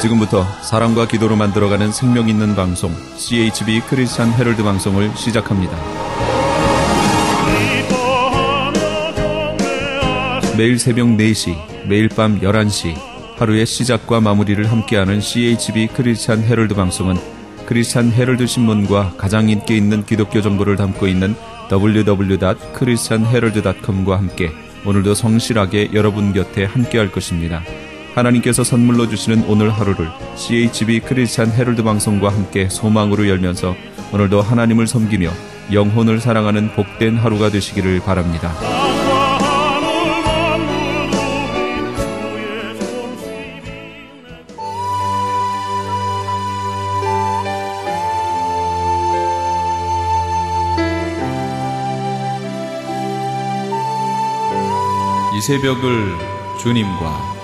지금부터 사랑과 기도로 만들어가는 생명 있는 방송 CHB 크리스찬 헤럴드 방송을 시작합니다. 매일 새벽 4시, 매일 밤 11시 하루의 시작과 마무리를 함께하는 CHB 크리스찬 헤럴드 방송은 크리스찬 헤럴드 신문과 가장 인기 있는 기독교 정보를 담고 있는 www.christianherald.com과 함께 오늘도 성실하게 여러분 곁에 함께할 것입니다. 하나님께서 선물로 주시는 오늘 하루를 CHB 크리스찬 헤럴드 방송과 함께 소망으로 열면서 오늘도 하나님을 섬기며 영혼을 사랑하는 복된 하루가 되시기를 바랍니다. 이 새벽을 주님과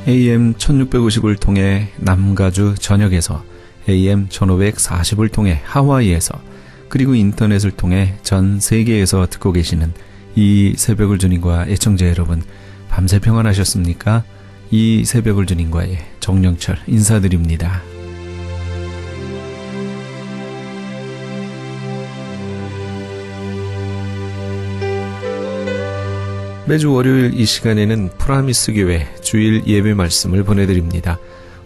AM 1650을 통해 남가주 전역에서 AM 1540을 통해 하와이에서 그리고 인터넷을 통해 전 세계에서 듣고 계시는 이 새벽을 주님과 애청자 여러분, 밤새 평안하셨습니까? 이 새벽을 주님과의 정영철 인사드립니다. 매주 월요일 이 시간에는 프라미스 교회 주일 예배 말씀을 보내드립니다.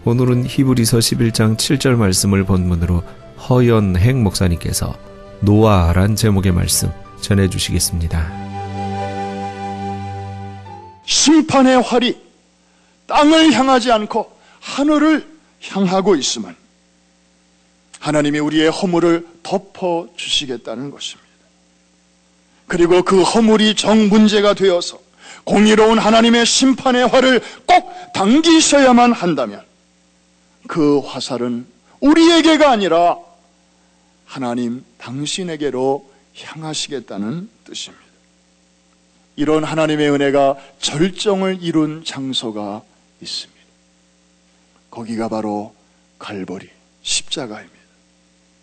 오늘은 히브리서 11장 7절 말씀을 본문으로 허연행 목사님께서 노아란 제목의 말씀 전해주시겠습니다. 심판의 활이 땅을 향하지 않고 하늘을 향하고 있으면 하나님이 우리의 허물을 덮어주시겠다는 것입니다. 그리고 그 허물이 정문제가 되어서 공의로운 하나님의 심판의 활을 꼭 당기셔야만 한다면 그 화살은 우리에게가 아니라 하나님 당신에게로 향하시겠다는 뜻입니다. 이런 하나님의 은혜가 절정을 이룬 장소가 있습니다. 거기가 바로 갈보리 십자가입니다.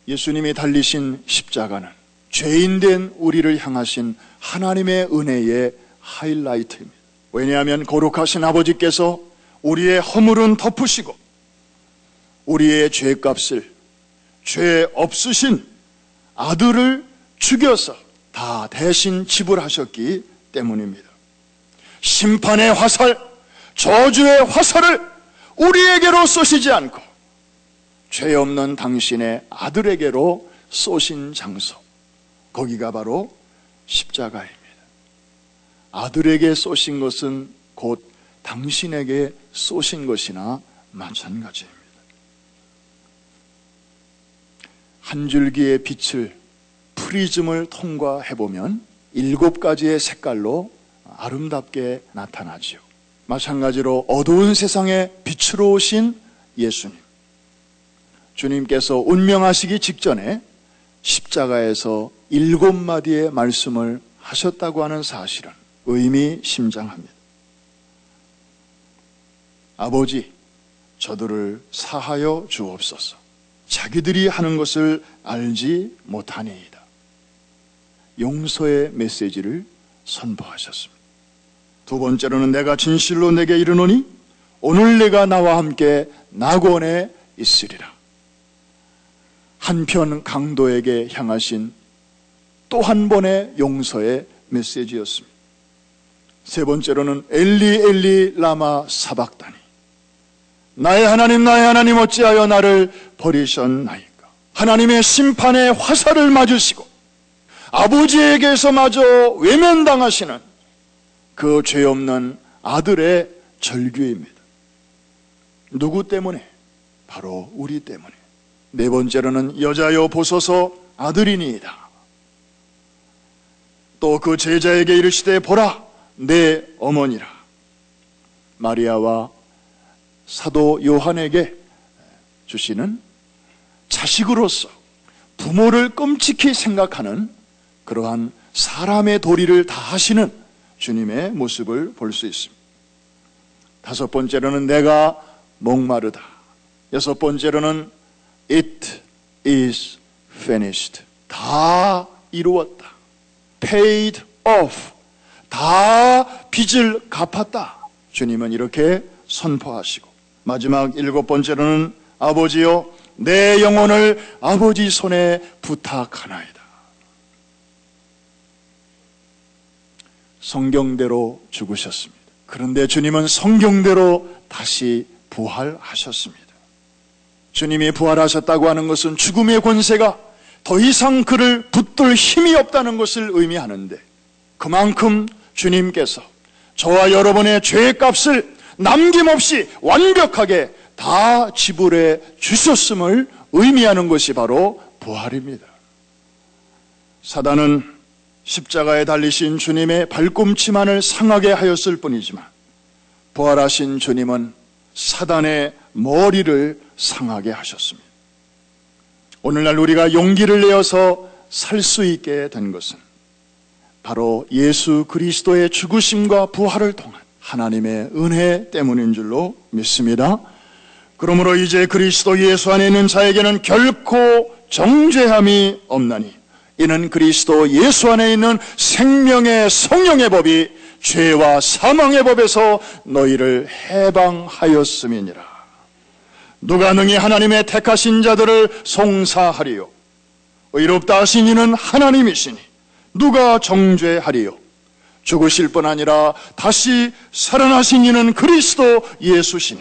예수님이 달리신 십자가는 죄인된 우리를 향하신 하나님의 은혜의 하이라이트입니다. 왜냐하면 거룩하신 아버지께서 우리의 허물은 덮으시고 우리의 죄값을 죄 없으신 아들을 죽여서 다 대신 지불하셨기 때문입니다. 심판의 화살, 저주의 화살을 우리에게로 쏘시지 않고 죄 없는 당신의 아들에게로 쏘신 장소, 거기가 바로 십자가입니다. 아들에게 쏘신 것은 곧 당신에게 쏘신 것이나 마찬가지입니다. 한 줄기의 빛을 프리즘을 통과해보면 7가지의 색깔로 아름답게 나타나지요. 마찬가지로 어두운 세상에 빛으로 오신 예수님, 주님께서 운명하시기 직전에 십자가에서 7마디의 말씀을 하셨다고 하는 사실은 의미심장합니다. 아버지, 저들을 사하여 주옵소서. 자기들이 하는 것을 알지 못하니이다. 용서의 메시지를 선포하셨습니다. 두 번째로는 내가 진실로 내게 이르노니 오늘 내가 나와 함께 낙원에 있으리라. 한편 강도에게 향하신 또 한 번의 용서의 메시지였습니다. 세 번째로는 엘리 엘리 라마 사박다니, 나의 하나님 어찌하여 나를 버리셨나이까. 하나님의 심판의 화살을 맞으시고 아버지에게서마저 외면당하시는 그 죄 없는 아들의 절규입니다. 누구 때문에? 바로 우리 때문에. 네 번째로는 여자여 보소서 아들이니이다. 또 그 제자에게 이르시되 보라 내 어머니라. 마리아와 사도 요한에게 주시는 자식으로서 부모를 끔찍히 생각하는 그러한 사람의 도리를 다하시는 주님의 모습을 볼 수 있습니다. 다섯 번째로는 내가 목마르다. 여섯 번째로는 It is finished. 다 이루었다. Paid off. 다 빚을 갚았다. 주님은 이렇게 선포하시고, 마지막 일곱 번째로는 아버지여 내 영혼을 아버지 손에 부탁하나이다. 성경대로 죽으셨습니다. 그런데 주님은 성경대로 다시 부활하셨습니다. 주님이 부활하셨다고 하는 것은 죽음의 권세가 더 이상 그를 붙들 힘이 없다는 것을 의미하는데, 그만큼 주님께서 저와 여러분의 죄의 값을 남김없이 완벽하게 다 지불해 주셨음을 의미하는 것이 바로 부활입니다. 사단은 십자가에 달리신 주님의 발꿈치만을 상하게 하였을 뿐이지만, 부활하신 주님은 사단의 머리를 상하게 하셨습니다. 오늘날 우리가 용기를 내어서 살 수 있게 된 것은 바로 예수 그리스도의 죽으심과 부활을 통한 하나님의 은혜 때문인 줄로 믿습니다. 그러므로 이제 그리스도 예수 안에 있는 자에게는 결코 정죄함이 없나니, 이는 그리스도 예수 안에 있는 생명의 성령의 법이 죄와 사망의 법에서 너희를 해방하였음이니라. 누가 능히 하나님의 택하신 자들을 송사하리요? 의롭다 하신 이는 하나님이시니 누가 정죄하리요? 죽으실 뿐 아니라 다시 살아나신 이는 그리스도 예수시니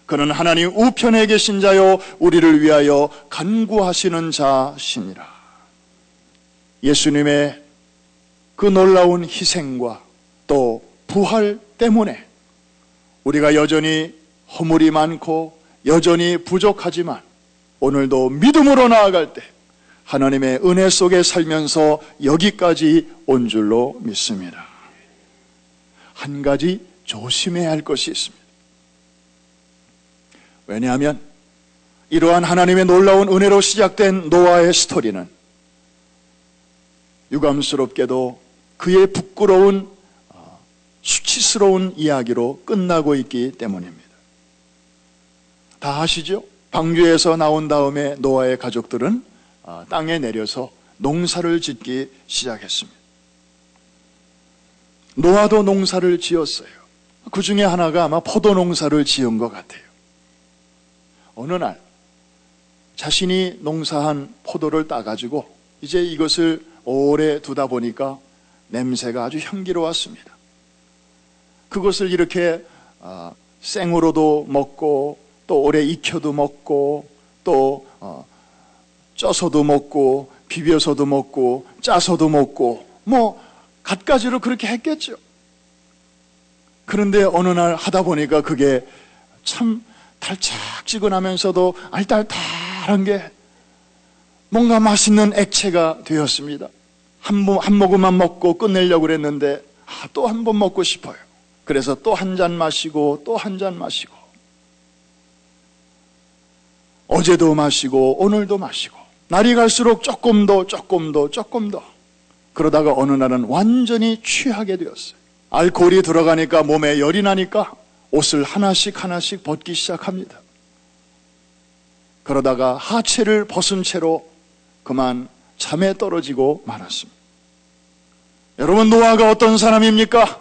그는 하나님 우편에 계신 자요 우리를 위하여 간구하시는 자시니라. 예수님의 그 놀라운 희생과 또 부활 때문에 우리가 여전히 허물이 많고 여전히 부족하지만 오늘도 믿음으로 나아갈 때 하나님의 은혜 속에 살면서 여기까지 온 줄로 믿습니다. 한 가지 조심해야 할 것이 있습니다. 왜냐하면 이러한 하나님의 놀라운 은혜로 시작된 노아의 스토리는 유감스럽게도 그의 부끄러운 수치스러운 이야기로 끝나고 있기 때문입니다. 다 아시죠? 방주에서 나온 다음에 노아의 가족들은 땅에 내려서 농사를 짓기 시작했습니다. 노아도 농사를 지었어요. 그 중에 하나가 아마 포도 농사를 지은 것 같아요. 어느 날 자신이 농사한 포도를 따가지고 이제 이것을 오래 두다 보니까 냄새가 아주 향기로웠습니다. 그것을 이렇게 생으로도 먹고 또 오래 익혀도 먹고 또 쪄서도 먹고 비벼서도 먹고 짜서도 먹고 뭐 갖가지로 그렇게 했겠죠. 그런데 어느 날 하다 보니까 그게 참 달짝지근하면서도 알딸딸한 게 뭔가 맛있는 액체가 되었습니다. 한 모금만 먹고 끝내려고 그랬는데 또 한 번 먹고 싶어요. 그래서 또 한 잔 마시고 또 한 잔 마시고 어제도 마시고 오늘도 마시고 날이 갈수록 조금 더 그러다가 어느 날은 완전히 취하게 되었어요. 알코올이 들어가니까 몸에 열이 나니까 옷을 하나씩 벗기 시작합니다. 그러다가 하체를 벗은 채로 그만 잠에 떨어지고 말았습니다. 여러분, 노아가 어떤 사람입니까?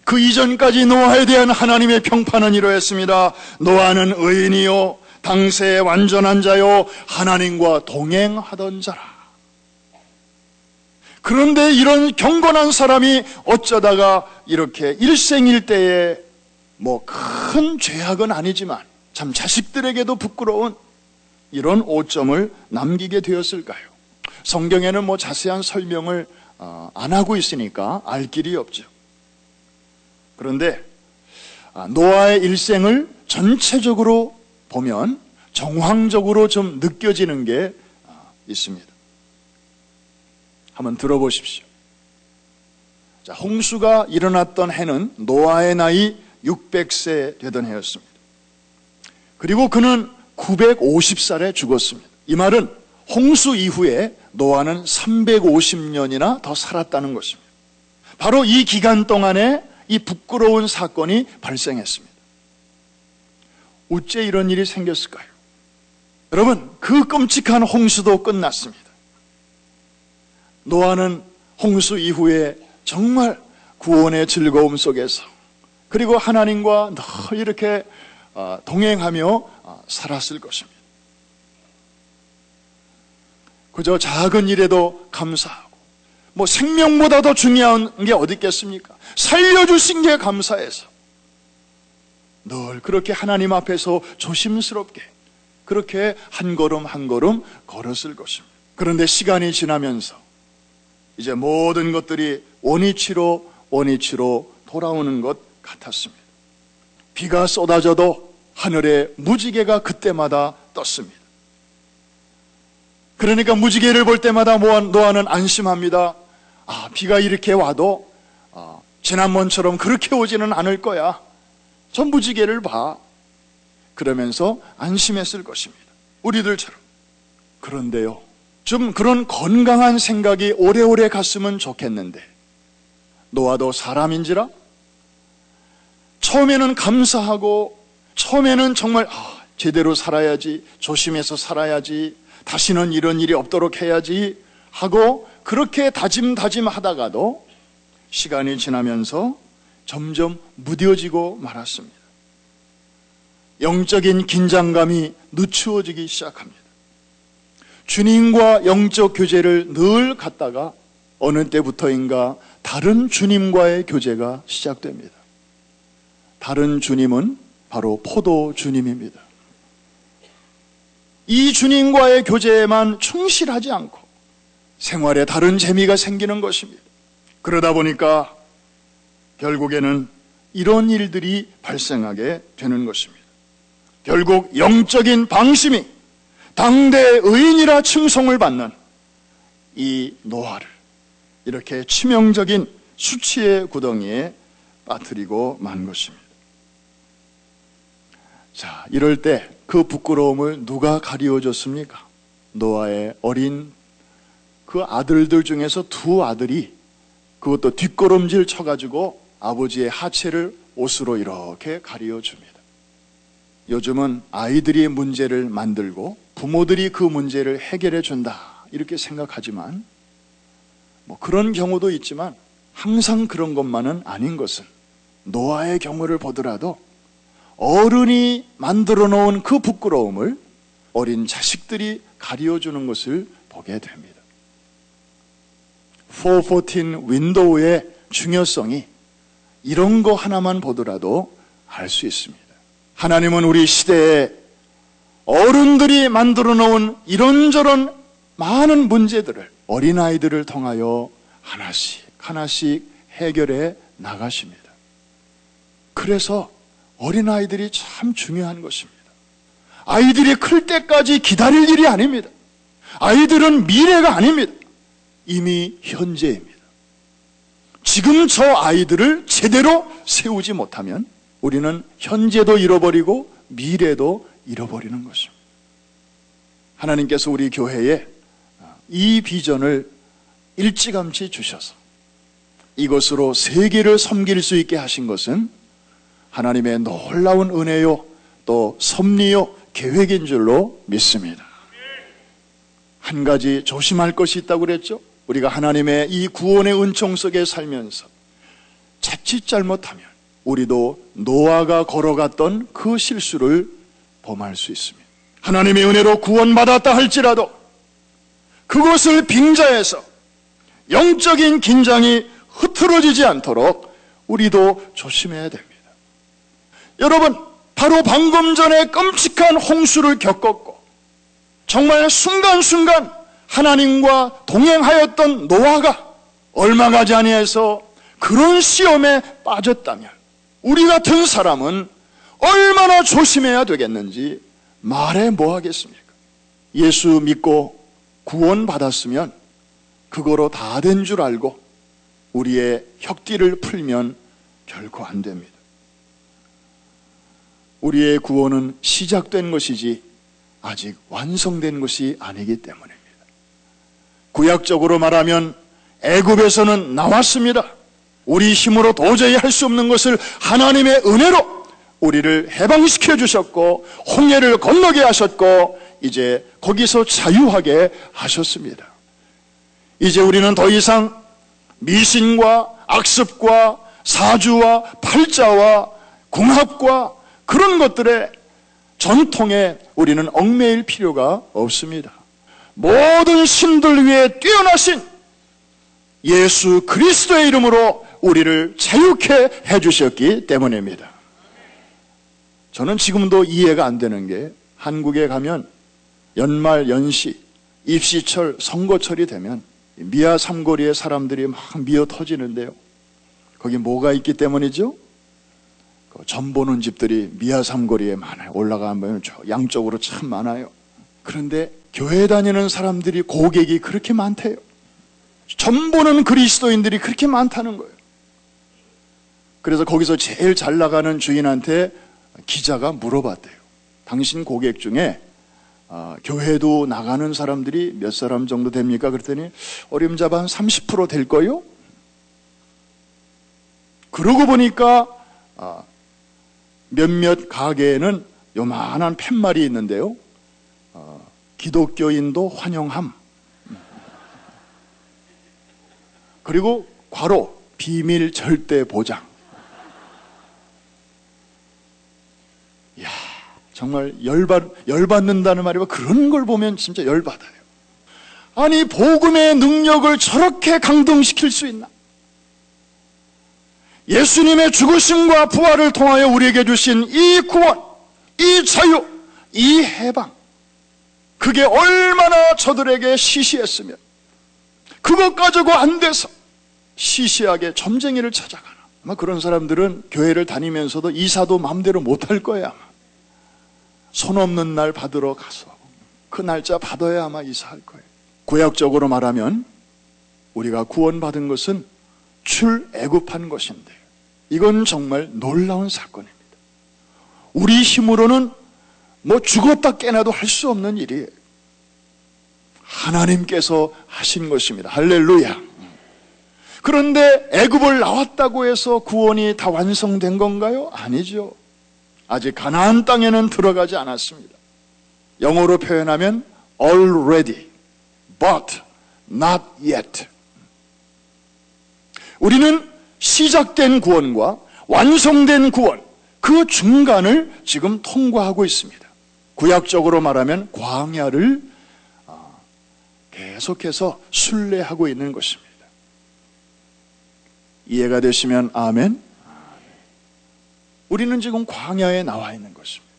그 이전까지 노아에 대한 하나님의 평판은 이러했습니다. 노아는 의인이요 당세의 완전한 자요 하나님과 동행하던 자라. 그런데 이런 경건한 사람이 어쩌다가 이렇게 일생일대에 뭐 큰 죄악은 아니지만 참 자식들에게도 부끄러운 이런 오점을 남기게 되었을까요? 성경에는 뭐 자세한 설명을 안 하고 있으니까 알 길이 없죠. 그런데 노아의 일생을 전체적으로 보면 정황적으로 좀 느껴지는 게 있습니다. 한번 들어보십시오. 자, 홍수가 일어났던 해는 노아의 나이 600세 되던 해였습니다. 그리고 그는 950살에 죽었습니다. 이 말은 홍수 이후에 노아는 350년이나 더 살았다는 것입니다. 바로 이 기간 동안에 이 부끄러운 사건이 발생했습니다. 어째 이런 일이 생겼을까요? 여러분, 그 끔찍한 홍수도 끝났습니다. 노아는 홍수 이후에 정말 구원의 즐거움 속에서, 그리고 하나님과 늘 이렇게 동행하며 살았을 것입니다. 그저 작은 일에도 감사하고, 생명보다 더 중요한 게 어디 있겠습니까? 살려주신 게 감사해서 늘 그렇게 하나님 앞에서 조심스럽게 그렇게 한 걸음 한 걸음 걸었을 것입니다. 그런데 시간이 지나면서 이제 모든 것들이 원위치로 돌아오는 것 같았습니다. 비가 쏟아져도 하늘에 무지개가 그때마다 떴습니다. 그러니까 무지개를 볼 때마다 노아는 안심합니다. 비가 이렇게 와도 지난번처럼 그렇게 오지는 않을 거야. 저 무지개를 봐. 그러면서 안심했을 것입니다. 우리들처럼. 그런데요, 좀 그런 건강한 생각이 오래오래 갔으면 좋겠는데, 노아도 사람인지라 처음에는 감사하고, 처음에는 정말 제대로 살아야지, 조심해서 살아야지, 다시는 이런 일이 없도록 해야지 하고 그렇게 다짐하다가도 시간이 지나면서 점점 무뎌지고 말았습니다. 영적인 긴장감이 늦추어지기 시작합니다. 주님과 영적 교제를 늘 갖다가 어느 때부터인가 다른 주님과의 교제가 시작됩니다. 다른 주님은 바로 포도 주님입니다. 이 주님과의 교제에만 충실하지 않고 생활에 다른 재미가 생기는 것입니다. 그러다 보니까 결국에는 이런 일들이 발생하게 되는 것입니다. 결국 영적인 방심이 당대 의인이라 칭송을 받는 이 노아를 이렇게 치명적인 수치의 구덩이에 빠뜨리고 만 것입니다. 자, 이럴 때 그 부끄러움을 누가 가리워줬습니까? 노아의 어린 그 아들들 중에서 두 아들이 그것도 뒷걸음질 쳐가지고 아버지의 하체를 옷으로 이렇게 가리워줍니다. 요즘은 아이들이 문제를 만들고 부모들이 그 문제를 해결해 준다 이렇게 생각하지만, 그런 경우도 있지만 항상 그런 것만은 아닌 것은, 노아의 경우를 보더라도 어른이 만들어 놓은 그 부끄러움을 어린 자식들이 가리워주는 것을 보게 됩니다. 414 윈도우의 중요성이 이런 거 하나만 보더라도 알 수 있습니다. 하나님은 우리 시대에 어른들이 만들어 놓은 이런저런 많은 문제들을 어린아이들을 통하여 하나씩 해결해 나가십니다. 그래서 어린아이들이 참 중요한 것입니다. 아이들이 클 때까지 기다릴 일이 아닙니다. 아이들은 미래가 아닙니다. 이미 현재입니다. 지금 저 아이들을 제대로 세우지 못하면 우리는 현재도 잃어버리고 미래도 잃어버리는 것입니다. 하나님께서 우리 교회에 이 비전을 일찌감치 주셔서 이것으로 세계를 섬길 수 있게 하신 것은 하나님의 놀라운 은혜요, 또 섭리요, 계획인 줄로 믿습니다. 한 가지 조심할 것이 있다고 그랬죠? 우리가 하나님의 이 구원의 은총 속에 살면서 자칫 잘못하면 우리도 노아가 걸어갔던 그 실수를 범할 수 있습니다. 하나님의 은혜로 구원받았다 할지라도 그것을 빙자해서 영적인 긴장이 흐트러지지 않도록 우리도 조심해야 됩니다. 여러분, 바로 방금 전에 끔찍한 홍수를 겪었고 정말 순간순간 하나님과 동행하였던 노아가 얼마 가지 아니해서 그런 시험에 빠졌다면 우리 같은 사람은 얼마나 조심해야 되겠는지 말해 뭐 하겠습니까? 예수 믿고 구원받았으면 그거로 다 된 줄 알고 우리의 혁띠를 풀면 결코 안 됩니다. 우리의 구원은 시작된 것이지 아직 완성된 것이 아니기 때문입니다. 구약적으로 말하면 애굽에서는 나왔습니다. 우리 힘으로 도저히 할 수 없는 것을 하나님의 은혜로 우리를 해방시켜 주셨고 홍해를 건너게 하셨고 이제 거기서 자유하게 하셨습니다. 이제 우리는 더 이상 미신과 악습과 사주와 팔자와 궁합과 그런 것들의 전통에 우리는 얽매일 필요가 없습니다. 모든 신들 위에 뛰어나신 예수 그리스도의 이름으로 우리를 자유케 해주셨기 때문입니다. 저는 지금도 이해가 안 되는 게 한국에 가면 연말 연시, 입시철, 선거철이 되면 미아 삼거리에 사람들이 막 미어 터지는데요. 거기 뭐가 있기 때문이죠? 점 보는 집들이 미아 삼거리에 많아요. 올라가면 양쪽으로 참 많아요. 그런데 교회 다니는 사람들이 고객이 그렇게 많대요. 점 보는 그리스도인들이 그렇게 많다는 거예요. 그래서 거기서 제일 잘 나가는 주인한테 기자가 물어봤대요. 당신 고객 중에 교회도 나가는 사람들이 몇 사람 정도 됩니까? 그랬더니 어림잡아 한 30% 될 거요? 그러고 보니까 몇몇 가게에는 요만한 팻말이 있는데요. 기독교인도 환영함. 그리고 괄호 비밀 절대 보장. 이야, 정말 열받는다는 말이고 그런 걸 보면 진짜 열받아요. 아니 복음의 능력을 저렇게 강등시킬 수 있나? 예수님의 죽으심과 부활을 통하여 우리에게 주신 이 구원, 이 자유, 이 해방, 그게 얼마나 저들에게 시시했으면 그것 가지고 안 돼서 시시하게 점쟁이를 찾아가나. 아마 그런 사람들은 교회를 다니면서도 이사도 마음대로 못할 거예요. 아마 손 없는 날 받으러 가서 그 날짜 받아야 아마 이사할 거예요. 구약적으로 말하면 우리가 구원받은 것은 출애굽한 것인데 이건 정말 놀라운 사건입니다. 우리 힘으로는 뭐 죽었다 깨나도 할 수 없는 일이에요. 하나님께서 하신 것입니다. 할렐루야. 그런데 애굽을 나왔다고 해서 구원이 다 완성된 건가요? 아니죠. 아직 가나안 땅에는 들어가지 않았습니다. 영어로 표현하면 already, but not yet. 우리는 시작된 구원과 완성된 구원, 그 중간을 지금 통과하고 있습니다. 구약적으로 말하면 광야를 계속해서 순례하고 있는 것입니다. 이해가 되시면 아멘. 우리는 지금 광야에 나와 있는 것입니다.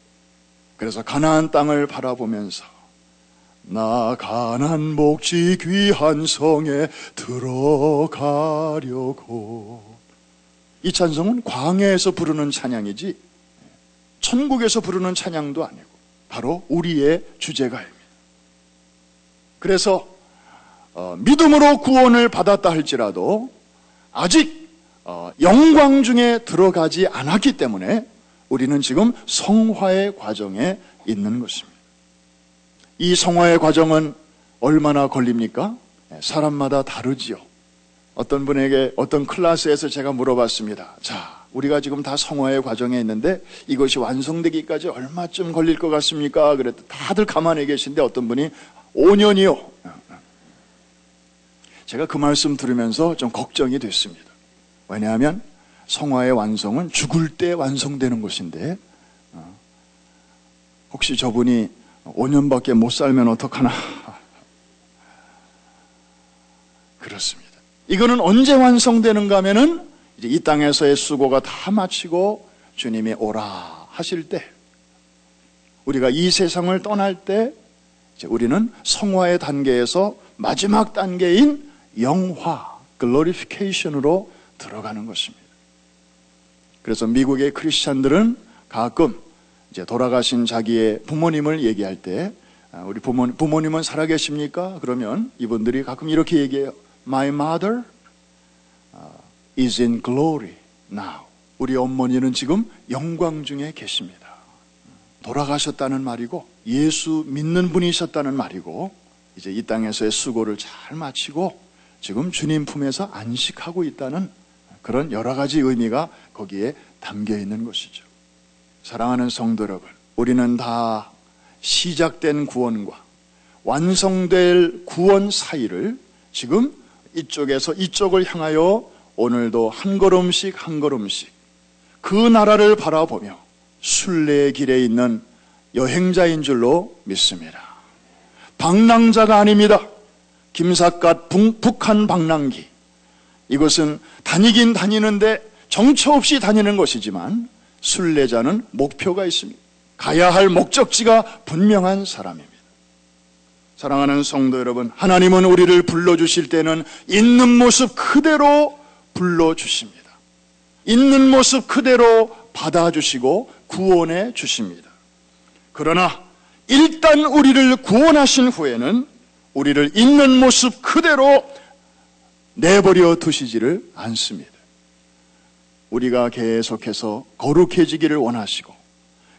그래서 가나안 땅을 바라보면서 나 가난 목지 귀한 성에 들어가려고. 이 찬송은 광야에서 부르는 찬양이지 천국에서 부르는 찬양도 아니고 바로 우리의 주제가입니다. 그래서 믿음으로 구원을 받았다 할지라도 아직 영광 중에 들어가지 않았기 때문에 우리는 지금 성화의 과정에 있는 것입니다. 이 성화의 과정은 얼마나 걸립니까? 사람마다 다르지요. 어떤 분에게 어떤 클래스에서 제가 물어봤습니다. 자, 우리가 지금 다 성화의 과정에 있는데 이것이 완성되기까지 얼마쯤 걸릴 것 같습니까? 그랬더니 다들 가만히 계신데 어떤 분이 5년이요. 제가 그 말씀 들으면서 좀 걱정이 됐습니다. 왜냐하면 성화의 완성은 죽을 때 완성되는 것인데 혹시 저분이 5년밖에 못 살면 어떡하나. 그렇습니다. 이거는 언제 완성되는가 하면은 이제 이 땅에서의 수고가 다 마치고 주님이 오라 하실 때, 우리가 이 세상을 떠날 때 이제 우리는 성화의 단계에서 마지막 단계인 영화, 글로리피케이션으로 들어가는 것입니다. 그래서 미국의 크리스찬들은 가끔 이제 돌아가신 자기의 부모님을 얘기할 때 우리 부모님은 살아계십니까? 그러면 이분들이 가끔 이렇게 얘기해요. My mother is in glory now. 우리 어머니는 지금 영광 중에 계십니다. 돌아가셨다는 말이고 예수 믿는 분이셨다는 말이고 이제 이 땅에서의 수고를 잘 마치고 지금 주님 품에서 안식하고 있다는 그런 여러 가지 의미가 거기에 담겨 있는 것이죠. 사랑하는 성도 여러분, 우리는 다 시작된 구원과 완성될 구원 사이를 지금 이쪽에서 이쪽을 향하여 오늘도 한 걸음씩 한 걸음씩 그 나라를 바라보며 순례의 길에 있는 여행자인 줄로 믿습니다. 방랑자가 아닙니다. 김삿갓 북한 방랑기. 이것은 다니긴 다니는데 정처 없이 다니는 것이지만 순례자는 목표가 있습니다. 가야 할 목적지가 분명한 사람입니다. 사랑하는 성도 여러분, 하나님은 우리를 불러주실 때는 있는 모습 그대로 불러주십니다. 있는 모습 그대로 받아주시고 구원해 주십니다. 그러나 일단 우리를 구원하신 후에는 우리를 있는 모습 그대로 내버려 두시지를 않습니다. 우리가 계속해서 거룩해지기를 원하시고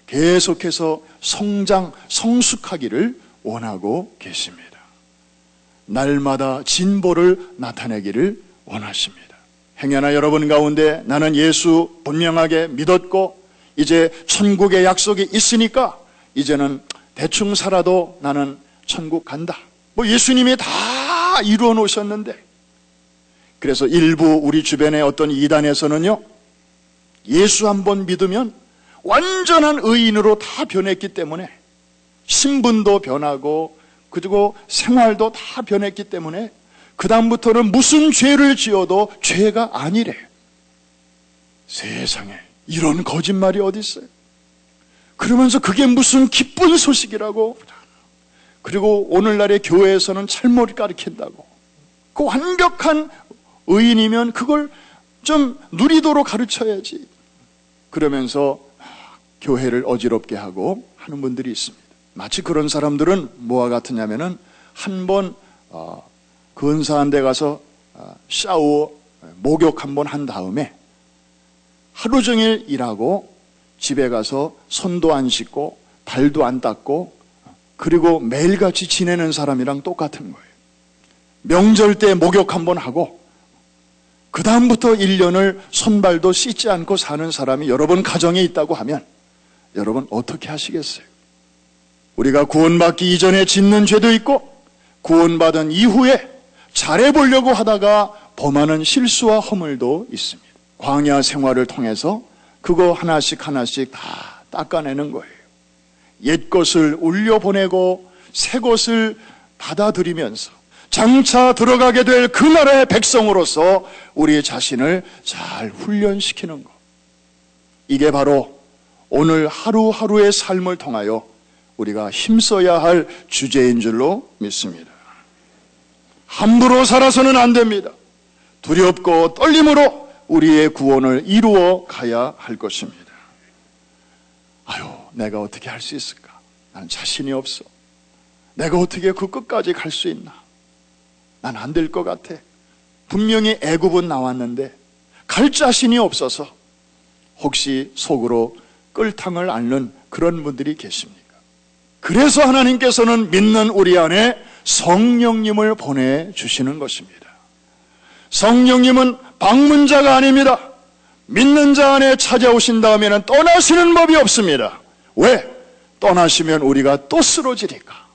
계속해서 성장, 성숙하기를 원하고 계십니다. 날마다 진보를 나타내기를 원하십니다. 행여나 여러분 가운데 나는 예수 분명하게 믿었고 이제 천국의 약속이 있으니까 이제는 대충 살아도 나는 천국 간다. 예수님이 다 이루어 놓으셨는데, 그래서 일부 우리 주변의 어떤 이단에서는요, 예수 한번 믿으면 완전한 의인으로 다 변했기 때문에 신분도 변하고 그리고 생활도 다 변했기 때문에 그 다음부터는 무슨 죄를 지어도 죄가 아니래. 세상에 이런 거짓말이 어디 있어요? 그러면서 그게 무슨 기쁜 소식이라고, 그리고 오늘날의 교회에서는 잘못 가르친다고, 그 완벽한 의인이면 그걸 좀 누리도록 가르쳐야지, 그러면서 교회를 어지럽게 하고 하는 분들이 있습니다. 마치 그런 사람들은 뭐와 같으냐면은 한번 근사한 데 가서 샤워, 목욕 한번 한 다음에 하루 종일 일하고 집에 가서 손도 안 씻고 발도 안 닦고 그리고 매일같이 지내는 사람이랑 똑같은 거예요. 명절 때 목욕 한번 하고 그 다음부터 1년을 손발도 씻지 않고 사는 사람이 여러분 가정에 있다고 하면 여러분 어떻게 하시겠어요? 우리가 구원받기 이전에 짓는 죄도 있고 구원받은 이후에 잘해보려고 하다가 범하는 실수와 허물도 있습니다. 광야 생활을 통해서 그거 하나씩 하나씩 다 닦아내는 거예요. 옛 것을 울려보내고 새 것을 받아들이면서 장차 들어가게 될 그 나라의 백성으로서 우리 자신을 잘 훈련시키는 것. 이게 바로 오늘 하루하루의 삶을 통하여 우리가 힘써야 할 주제인 줄로 믿습니다. 함부로 살아서는 안 됩니다. 두렵고 떨림으로 우리의 구원을 이루어 가야 할 것입니다. 아유, 내가 어떻게 할 수 있을까? 난 자신이 없어. 내가 어떻게 그 끝까지 갈 수 있나? 난 안 될 것 같아. 분명히 애굽은 나왔는데 갈 자신이 없어서 혹시 속으로 끌탕을 앓는 그런 분들이 계십니까? 그래서 하나님께서는 믿는 우리 안에 성령님을 보내주시는 것입니다. 성령님은 방문자가 아닙니다. 믿는 자 안에 찾아오신 다음에는 떠나시는 법이 없습니다. 왜? 떠나시면 우리가 또 쓰러지니까.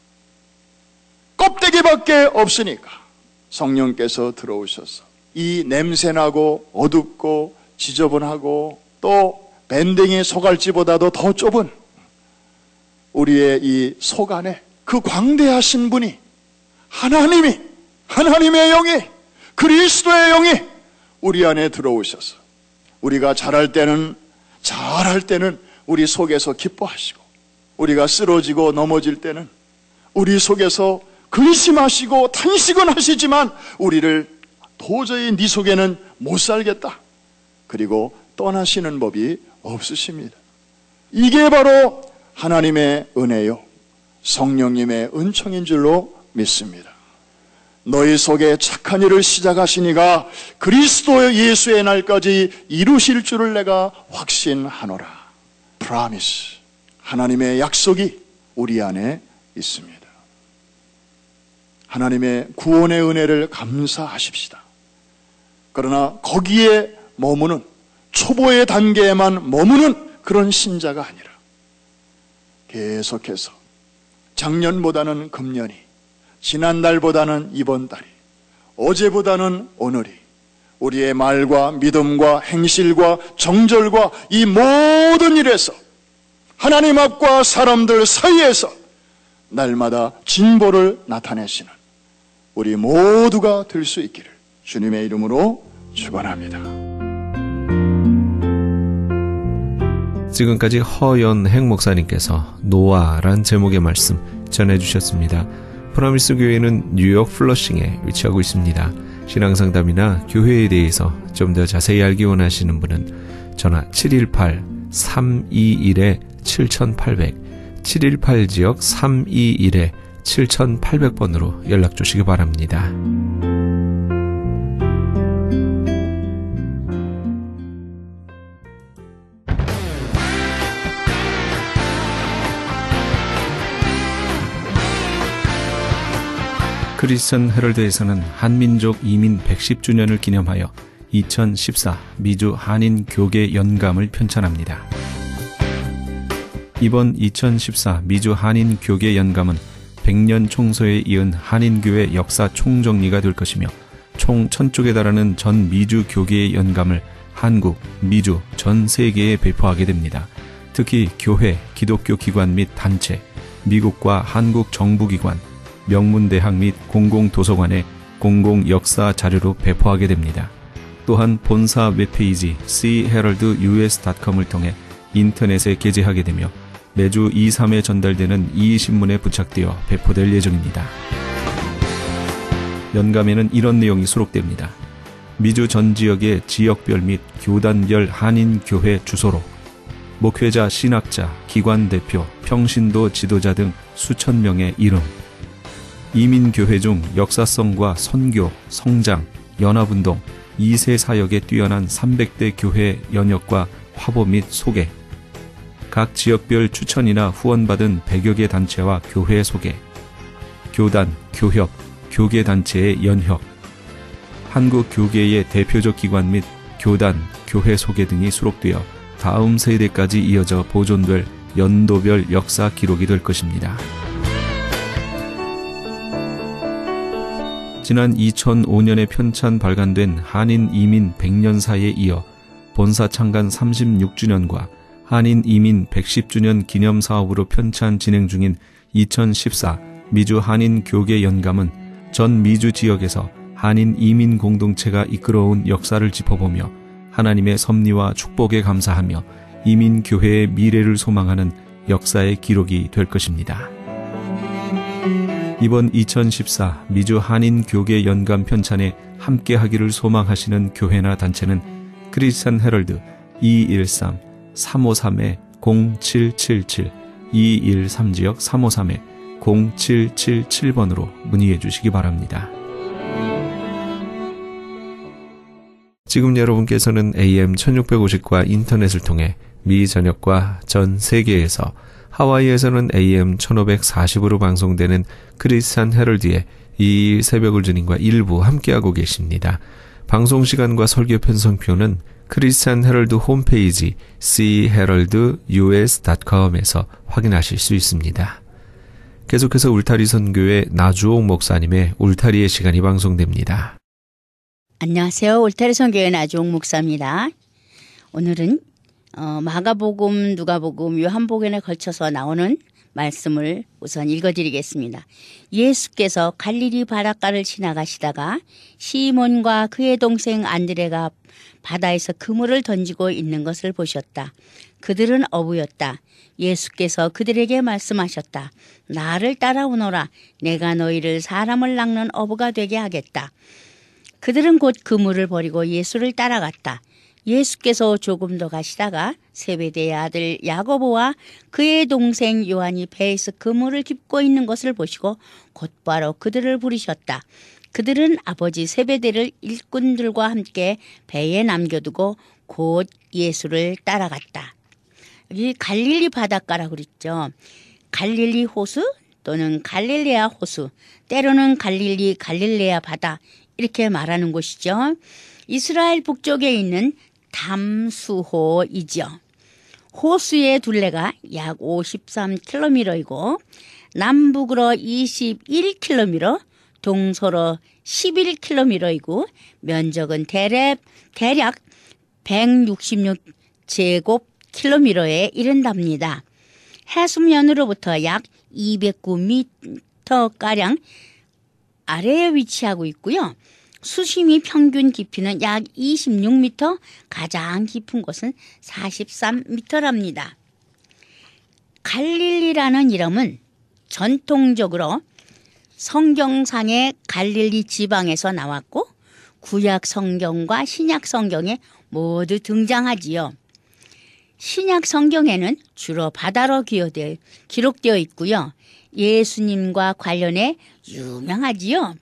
껍데기밖에 없으니까. 성령께서 들어오셔서 이 냄새나고 어둡고 지저분하고 또 밴댕이 소갈지보다도 더 좁은 우리의 이 속 안에 그 광대하신 분이 하나님의 영이, 그리스도의 영이 우리 안에 들어오셔서 우리가 잘할 때는 우리 속에서 기뻐하시고 우리가 쓰러지고 넘어질 때는 우리 속에서 근심하시고 탄식은 하시지만 우리를 도저히 네 속에는 못 살겠다. 그리고 떠나시는 법이 없으십니다. 이게 바로 하나님의 은혜요, 성령님의 은총인 줄로 믿습니다. 너희 속에 착한 일을 시작하시니가 그리스도 예수의 날까지 이루실 줄을 내가 확신하노라. Promise. 하나님의 약속이 우리 안에 있습니다. 하나님의 구원의 은혜를 감사하십시다. 그러나 거기에 머무는 초보의 단계에만 머무는 그런 신자가 아니라 계속해서 작년보다는 금년이, 지난달보다는 이번 달이, 어제보다는 오늘이 우리의 말과 믿음과 행실과 정절과 이 모든 일에서 하나님 앞과 사람들 사이에서 날마다 진보를 나타내시는 우리 모두가 될 수 있기를 주님의 이름으로 축원합니다. 지금까지 허연행 목사님께서 노아란 제목의 말씀 전해주셨습니다. 프라미스 교회는 뉴욕 플러싱에 위치하고 있습니다. 신앙상담이나 교회에 대해서 좀 더 자세히 알기 원하시는 분은 전화 718-321-7800 718지역 321-7800번으로 연락 주시기 바랍니다. 크리스천 헤럴드에서는 한민족 이민 110주년을 기념하여 2014 미주 한인 교계 연감을 편찬합니다. 이번 2014 미주 한인 교계 연감은 100년 총서에 이은 한인교회 역사 총정리가 될 것이며 총 1000쪽에 달하는 전 미주 교계의 연감을 한국, 미주, 전 세계에 배포하게 됩니다. 특히 교회, 기독교 기관 및 단체, 미국과 한국 정부기관, 명문대학 및 공공도서관에 공공역사 자료로 배포하게 됩니다. 또한 본사 웹페이지 cheraldus.com을 통해 인터넷에 게재하게 되며 매주 2, 3회 전달되는 이 신문에 부착되어 배포될 예정입니다. 연감에는 이런 내용이 수록됩니다. 미주 전 지역의 지역별 및 교단별 한인교회 주소로 목회자, 신학자, 기관 대표, 평신도 지도자 등 수천 명의 이름, 이민교회 중 역사성과 선교, 성장, 연합운동, 2세 사역에 뛰어난 300대 교회 연역과 화보 및 소개, 각 지역별 추천이나 후원받은 100여 개 단체와 교회 소개, 교단, 교협, 교계단체의 연혁, 한국 교계의 대표적 기관 및 교단, 교회 소개 등이 수록되어 다음 세대까지 이어져 보존될 연도별 역사 기록이 될 것입니다. 지난 2005년에 편찬 발간된 한인 이민 100년사에 이어 본사 창간 36주년과 한인 이민 110주년 기념 사업으로 편찬 진행 중인 2014 미주 한인 교계 연감은 전 미주 지역에서 한인 이민 공동체가 이끌어온 역사를 짚어보며 하나님의 섭리와 축복에 감사하며 이민 교회의 미래를 소망하는 역사의 기록이 될 것입니다. 이번 2014 미주 한인 교계 연감 편찬에 함께하기를 소망하시는 교회나 단체는 크리스천 헤럴드 213-353-0777 213지역 353-0777번으로 문의해 주시기 바랍니다. 지금 여러분께서는 AM 1650과 인터넷을 통해 미 전역과 전 세계에서 하와이에서는 AM 1540으로 방송되는 크리스천 헤럴드의 이 새벽을 주님과 일부 함께하고 계십니다. 방송시간과 설교 편성표는 크리스천 헤럴드 홈페이지 cheraldus.com에서 확인하실 수 있습니다. 계속해서 울타리 선교회 나주옥 목사님의 울타리의 시간이 방송됩니다. 안녕하세요. 울타리 선교회 나주옥 목사입니다. 오늘은 마가복음, 누가복음, 요한복음에 걸쳐서 나오는 말씀을 우선 읽어드리겠습니다. 예수께서 갈릴리 바닷가를 지나가시다가 시몬과 그의 동생 안드레가 바다에서 그물을 던지고 있는 것을 보셨다. 그들은 어부였다. 예수께서 그들에게 말씀하셨다. 나를 따라오너라. 내가 너희를 사람을 낚는 어부가 되게 하겠다. 그들은 곧 그물을 버리고 예수를 따라갔다. 예수께서 조금 더 가시다가 세베대의 아들 야고보와 그의 동생 요한이 배에서 그물을 깁고 있는 것을 보시고 곧바로 그들을 부르셨다. 그들은 아버지 세베대를 일꾼들과 함께 배에 남겨두고 곧 예수를 따라갔다. 여기 갈릴리 바닷가라고 그랬죠. 갈릴리 호수 또는 갈릴레아 호수, 때로는 갈릴리, 갈릴레아 바다 이렇게 말하는 곳이죠. 이스라엘 북쪽에 있는 담수호이죠. 호수의 둘레가 약 53km이고 남북으로 21km, 동서로 11km이고 면적은 대략 166제곱킬로미터에 이른답니다. 해수면으로부터 약 209m가량 아래에 위치하고 있고요. 수심이 평균 깊이는 약 26m, 가장 깊은 곳은 43m랍니다. 갈릴리라는 이름은 전통적으로 성경상의 갈릴리 지방에서 나왔고 구약 성경과 신약 성경에 모두 등장하지요. 신약 성경에는 주로 바다로 기록되어 있고요. 예수님과 관련해 유명하지요.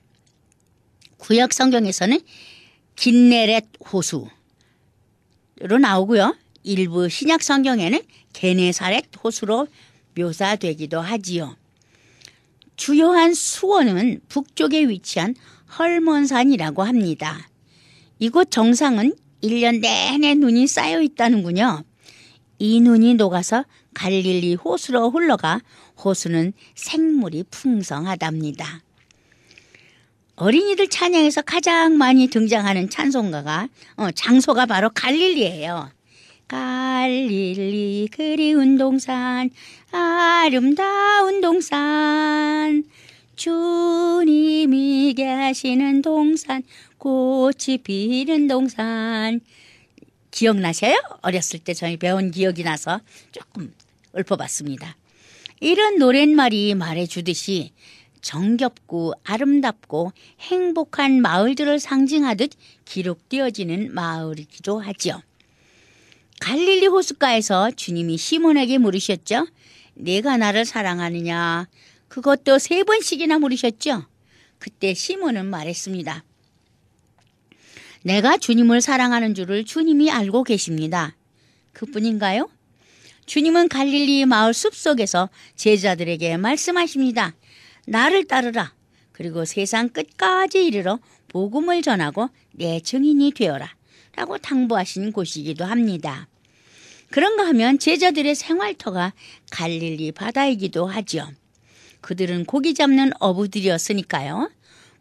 구약 성경에서는 긴네렛 호수로 나오고요. 일부 신약 성경에는 게네사렛 호수로 묘사되기도 하지요. 주요한 수원은 북쪽에 위치한 헐몬산이라고 합니다. 이곳 정상은 1년 내내 눈이 쌓여 있다는군요. 이 눈이 녹아서 갈릴리 호수로 흘러가 호수는 생물이 풍성하답니다. 어린이들 찬양에서 가장 많이 등장하는 장소가 바로 갈릴리예요. 갈릴리 그리운 동산, 아름다운 동산, 주님이 계시는 동산, 꽃이 피는 동산. 기억나세요? 어렸을 때 저희 배운 기억이 나서 조금 읊어봤습니다. 이런 노랫말이 말해주듯이 정겹고 아름답고 행복한 마을들을 상징하듯 기록되어지는 마을이기도 하죠. 갈릴리 호숫가에서 주님이 시몬에게 물으셨죠. 내가 나를 사랑하느냐? 그것도 3번씩이나 물으셨죠. 그때 시몬은 말했습니다. 내가 주님을 사랑하는 줄을 주님이 알고 계십니다. 그뿐인가요? 주님은 갈릴리 마을 숲속에서 제자들에게 말씀하십니다. 나를 따르라. 그리고 세상 끝까지 이르러 복음을 전하고 내 증인이 되어라. 라고 당부하신 곳이기도 합니다. 그런가 하면 제자들의 생활터가 갈릴리 바다이기도 하죠. 그들은 고기 잡는 어부들이었으니까요.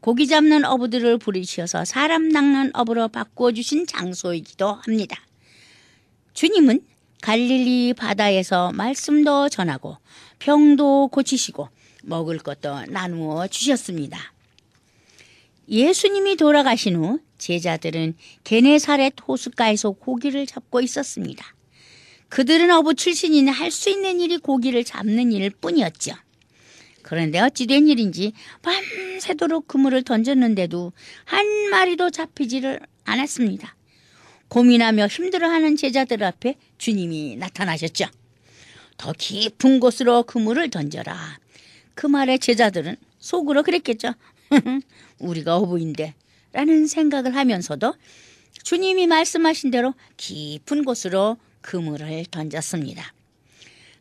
고기 잡는 어부들을 부르셔서 사람 낚는 어부로 바꾸어 주신 장소이기도 합니다. 주님은 갈릴리 바다에서 말씀도 전하고 병도 고치시고 먹을 것도 나누어 주셨습니다. 예수님이 돌아가신 후 제자들은 게네사렛 호숫가에서 고기를 잡고 있었습니다. 그들은 어부 출신이니 할 수 있는 일이 고기를 잡는 일 뿐이었죠. 그런데 어찌된 일인지 밤새도록 그물을 던졌는데도 한 마리도 잡히지를 않았습니다. 고민하며 힘들어하는 제자들 앞에 주님이 나타나셨죠. 더 깊은 곳으로 그물을 던져라. 그 말에 제자들은 속으로 그랬겠죠. 우리가 어부인데 라는 생각을 하면서도 주님이 말씀하신 대로 깊은 곳으로 그물을 던졌습니다.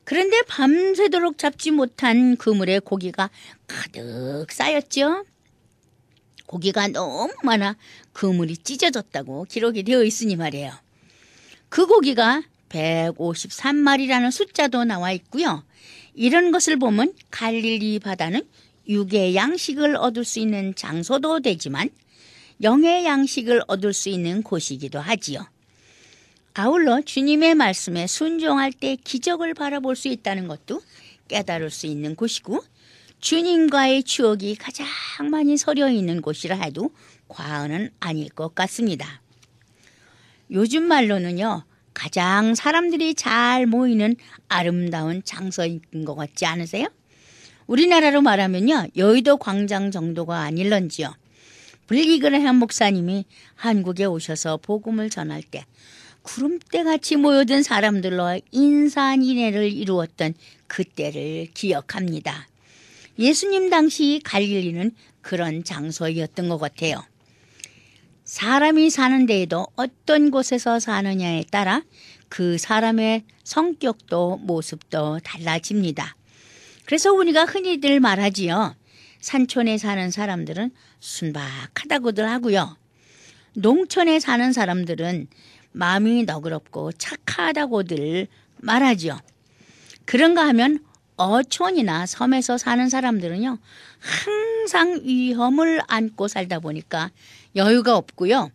그런데 밤새도록 잡지 못한 그물에 고기가 가득 쌓였죠. 고기가 너무 많아 그물이 찢어졌다고 기록이 되어 있으니 말이에요. 그 고기가 153마리라는 숫자도 나와 있고요. 이런 것을 보면 갈릴리 바다는 육의 양식을 얻을 수 있는 장소도 되지만 영의 양식을 얻을 수 있는 곳이기도 하지요. 아울러 주님의 말씀에 순종할 때 기적을 바라볼 수 있다는 것도 깨달을 수 있는 곳이고 주님과의 추억이 가장 많이 서려 있는 곳이라 해도 과언은 아닐 것 같습니다. 요즘 말로는요. 가장 사람들이 잘 모이는 아름다운 장소인 것 같지 않으세요? 우리나라로 말하면요. 여의도 광장 정도가 아닐런지요. 빌리그레햄 목사님이 한국에 오셔서 복음을 전할 때 구름대같이 모여든 사람들로 인산인해를 이루었던 그때를 기억합니다. 예수님 당시 갈릴리는 그런 장소였던 것 같아요. 사람이 사는 데에도 어떤 곳에서 사느냐에 따라 그 사람의 성격도 모습도 달라집니다. 그래서 우리가 흔히들 말하지요. 산촌에 사는 사람들은 순박하다고들 하고요. 농촌에 사는 사람들은 마음이 너그럽고 착하다고들 말하죠. 그런가 하면 어촌이나 섬에서 사는 사람들은요, 항상 위험을 안고 살다 보니까 여유가 없고요.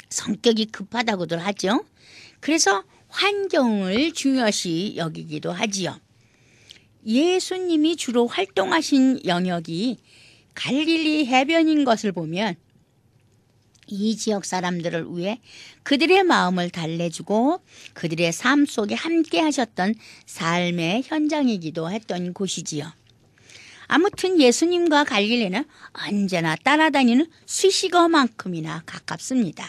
성격이 급하다고들 하죠. 그래서 환경을 중요시 여기기도 하지요. 예수님이 주로 활동하신 영역이 갈릴리 해변인 것을 보면 이 지역 사람들을 위해 그들의 마음을 달래주고 그들의 삶 속에 함께 하셨던 삶의 현장이기도 했던 곳이지요. 아무튼 예수님과 갈릴리는 언제나 따라다니는 수식어만큼이나 가깝습니다.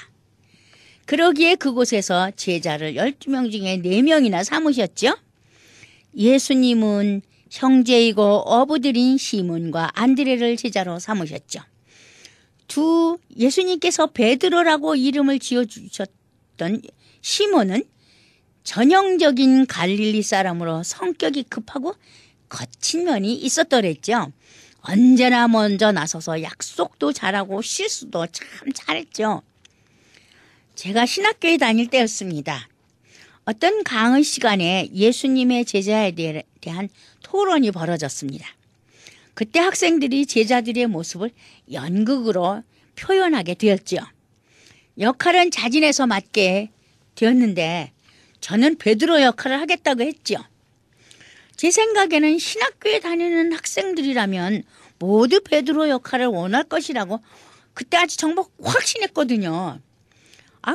그러기에 그곳에서 제자를 12명 중에 4명이나 삼으셨죠. 예수님은 형제이고 어부들인 시몬과 안드레를 제자로 삼으셨죠. 예수님께서 베드로라고 이름을 지어주셨던 시몬은 전형적인 갈릴리 사람으로 성격이 급하고 거친 면이 있었더랬죠. 언제나 먼저 나서서 약속도 잘하고 실수도 참 잘했죠. 제가 신학교에 다닐 때였습니다. 어떤 강의 시간에 예수님의 제자에 대한 토론이 벌어졌습니다. 그때 학생들이 제자들의 모습을 연극으로 표현하게 되었죠. 역할은 자진해서 맡게 되었는데 저는 베드로 역할을 하겠다고 했죠. 제 생각에는 신학교에 다니는 학생들이라면 모두 베드로 역할을 원할 것이라고 그때 아주 정말 확신했거든요.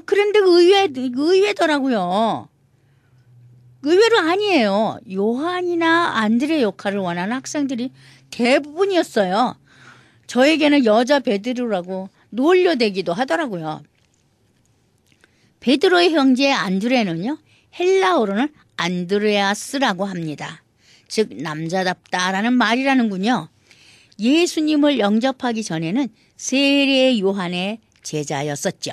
그런데 의외더라고요. 의외로 아니에요. 요한이나 안드레 역할을 원하는 학생들이 대부분이었어요. 저에게는 여자 베드로라고 놀려대기도 하더라고요. 베드로의 형제 안드레는요, 헬라어로는 안드레아스라고 합니다. 즉 남자답다라는 말이라는군요. 예수님을 영접하기 전에는 세례 요한의 제자였었죠.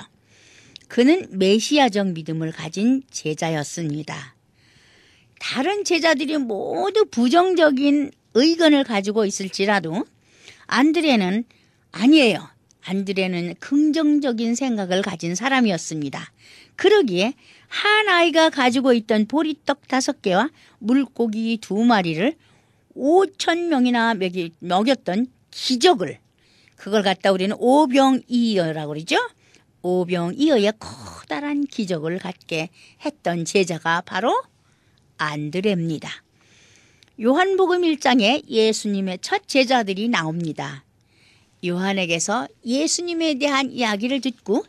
그는 메시아적 믿음을 가진 제자였습니다. 다른 제자들이 모두 부정적인 의견을 가지고 있을지라도 안드레는 아니에요. 안드레는 긍정적인 생각을 가진 사람이었습니다. 그러기에 한 아이가 가지고 있던 보리떡 5개와 물고기 2마리를 5,000명이나 먹였던 기적을, 그걸 갖다 우리는 오병이어라고 그러죠. 오병이어의 커다란 기적을 갖게 했던 제자가 바로 안드레입니다. 요한복음 1장에 예수님의 첫 제자들이 나옵니다. 요한에게서 예수님에 대한 이야기를 듣고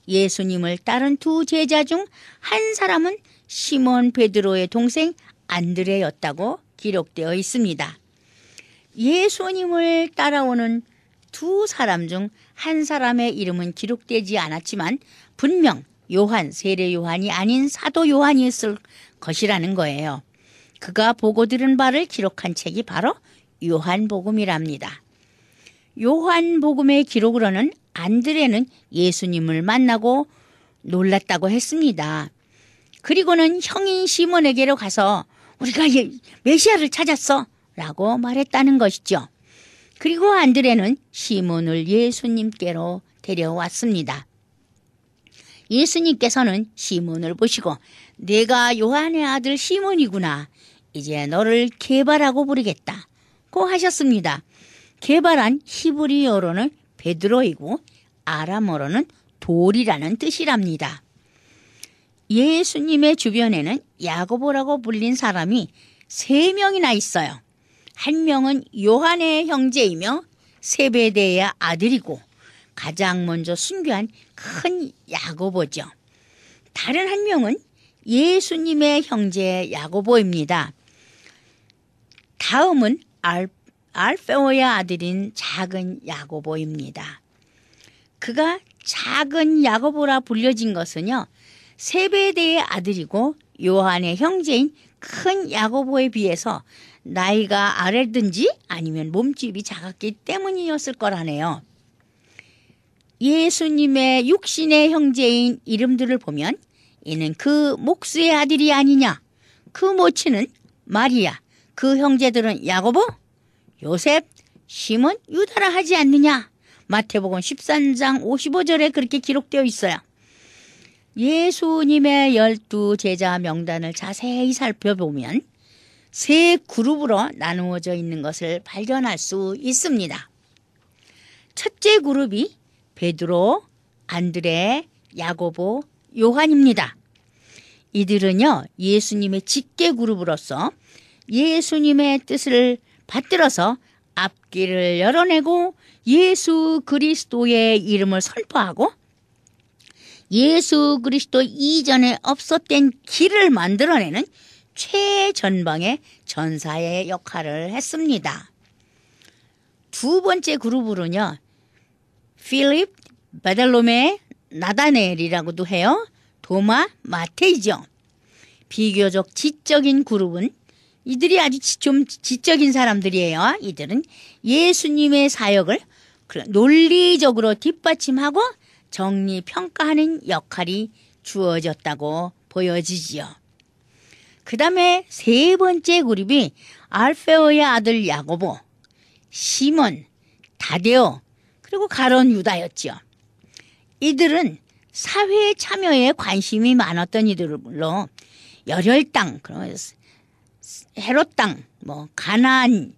예수님을 따른 2 제자 중 한 사람은 시몬 베드로의 동생 안드레였다고 기록되어 있습니다. 예수님을 따라오는 2 사람 중 한 사람의 이름은 기록되지 않았지만 분명 요한, 세례 요한이 아닌 사도 요한이었을 것이라는 거예요. 그가 보고 들은 바를 기록한 책이 바로 요한복음이랍니다. 요한복음의 기록으로는 안드레는 예수님을 만나고 놀랐다고 했습니다. 그리고는 형인 시몬에게로 가서 우리가 메시아를 찾았어 라고 말했다는 것이죠. 그리고 안드레는 시몬을 예수님께로 데려왔습니다. 예수님께서는 시몬을 보시고 내가 요한의 아들 시몬이구나. 이제 너를 게바라고 부르겠다고 하셨습니다. 게바란 히브리어로는 베드로이고 아람어로는 돌이라는 뜻이랍니다. 예수님의 주변에는 야고보라고 불린 사람이 3명이나 있어요. 한 명은 요한의 형제이며 세베대의 아들이고 가장 먼저 순교한 큰 야고보죠. 다른 한 명은 예수님의 형제 야고보입니다. 다음은 알페오의 아들인 작은 야고보입니다. 그가 작은 야고보라 불려진 것은요, 세베대의 아들이고 요한의 형제인 큰 야고보에 비해서 나이가 아래든지 아니면 몸집이 작았기 때문이었을 거라네요. 예수님의 육신의 형제인 이름들을 보면 이는 그 목수의 아들이 아니냐, 그 모친은 마리아, 그 형제들은 야고보, 요셉, 시몬, 유다라 하지 않느냐. 마태복음 13장 55절에 그렇게 기록되어 있어요. 예수님의 12 제자 명단을 자세히 살펴보면 세 그룹으로 나누어져 있는 것을 발견할 수 있습니다. 첫째 그룹이 베드로, 안드레, 야고보, 요한입니다. 이들은요, 예수님의 직계 그룹으로서 예수님의 뜻을 받들어서 앞길을 열어내고 예수 그리스도의 이름을 선포하고 예수 그리스도 이전에 없었던 길을 만들어내는 최전방의 전사의 역할을 했습니다. 두 번째 그룹으로는요, 필립, 바달로메, 나다넬이라고도 해요. 도마, 마테이죠. 비교적 지적인 그룹은 이들이 아주 좀 지적인 사람들이에요. 이들은 예수님의 사역을 논리적으로 뒷받침하고 정리평가하는 역할이 주어졌다고 보여지지요. 그 다음에 세 번째 그룹이 알페오의 아들 야고보, 시몬, 다데오, 그리고 가룟 유다였죠. 이들은 사회 참여에 관심이 많았던 이들로 열혈당, 헤롯 땅, 가나안,